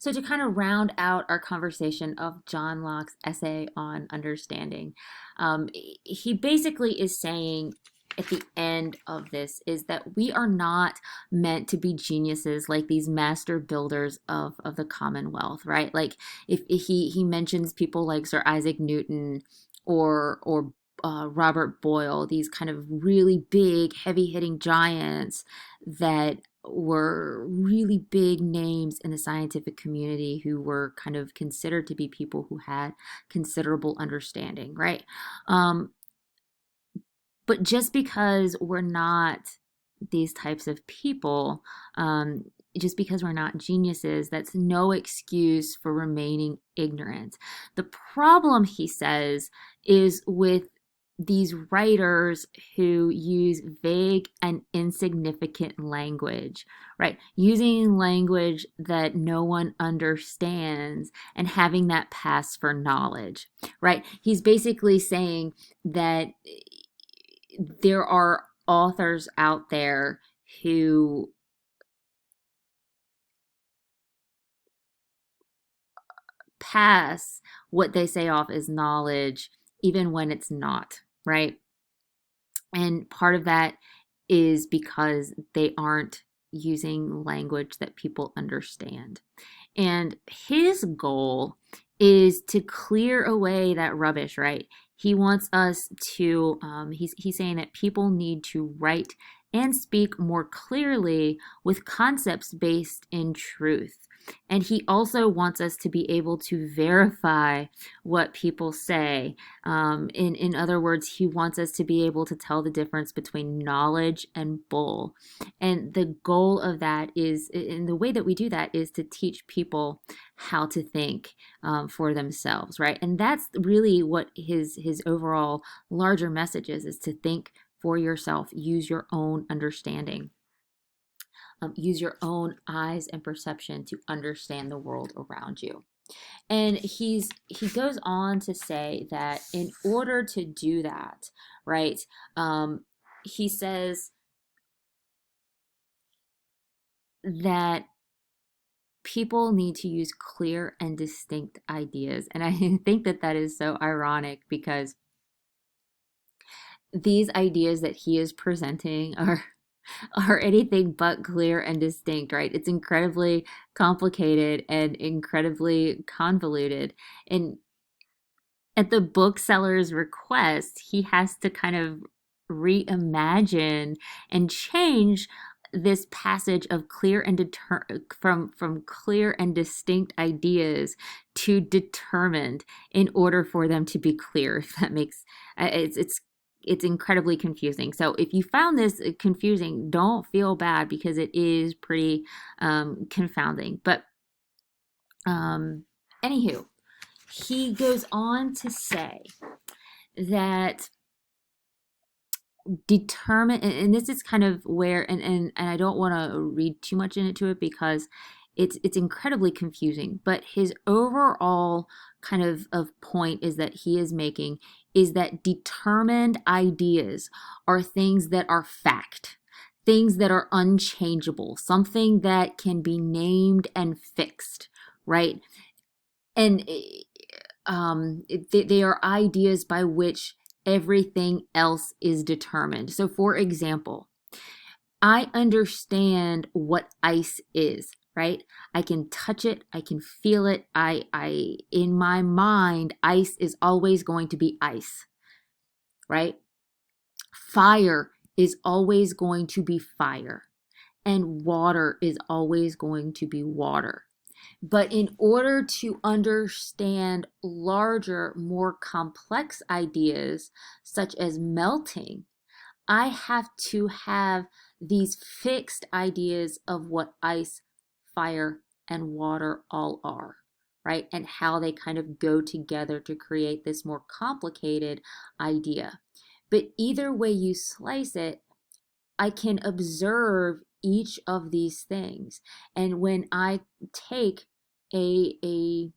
So, to kind of round out our conversation of John Locke's essay on understanding, he basically is saying at the end of this is that we are not meant to be geniuses like these master builders of the Commonwealth, right? Like if he mentions people like Sir Isaac Newton or Robert Boyle, these kind of really big, heavy hitting giants that were really big names in the scientific community who were kind of considered to be people who had considerable understanding, right? Um, but just because we're not these types of people, um, just because we're not geniuses, that's no excuse for remaining ignorant. The problem, he says, is with these writers who use vague and insignificant language, right? Using language that no one understands and having that pass for knowledge, right? He's basically saying that there are authors out there who pass what they say off as knowledge even when it's not, right? And part of that is because they aren't using language that people understand. And his goal is to clear away that rubbish, right? He wants us to, he's saying that people need to write and speak more clearly with concepts based in truth. And he also wants us to be able to verify what people say. In other words, he wants us to be able to tell the difference between knowledge and bull. And the goal of that is, and the way that we do that is to teach people how to think for themselves, right? And that's really what his overall larger message is to think for yourself, use your own understanding. Use your own eyes and perception to understand the world around you. And he goes on to say that in order to do that, right? He says that people need to use clear and distinct ideas, and I think that that is so ironic because these ideas that he is presenting are anything but clear and distinct, right? It's incredibly complicated and incredibly convoluted. And at the bookseller's request, he has to kind of reimagine and change this passage of from clear and distinct ideas to determined in order for them to be clear. If that makes it's incredibly confusing. So if you found this confusing, don't feel bad because it is pretty confounding. But um, anywho, he goes on to say that determine, and this is kind of where, and I don't want to read too much into it because it's incredibly confusing, but his overall kind of point is that he is making is that determined ideas are things that are fact, things that are unchangeable, something that can be named and fixed, right? And they are ideas by which everything else is determined. So, for example, I understand what ice is, right? I can touch it, I can feel it. In my mind, ice is always going to be ice, right? Fire is always going to be fire, and water is always going to be water. But in order to understand larger, more complex ideas, such as melting, I have to have these fixed ideas of what ice, fire, and water all are, right? And how they kind of go together to create this more complicated idea. But either way you slice it, I can observe each of these things. And when I take a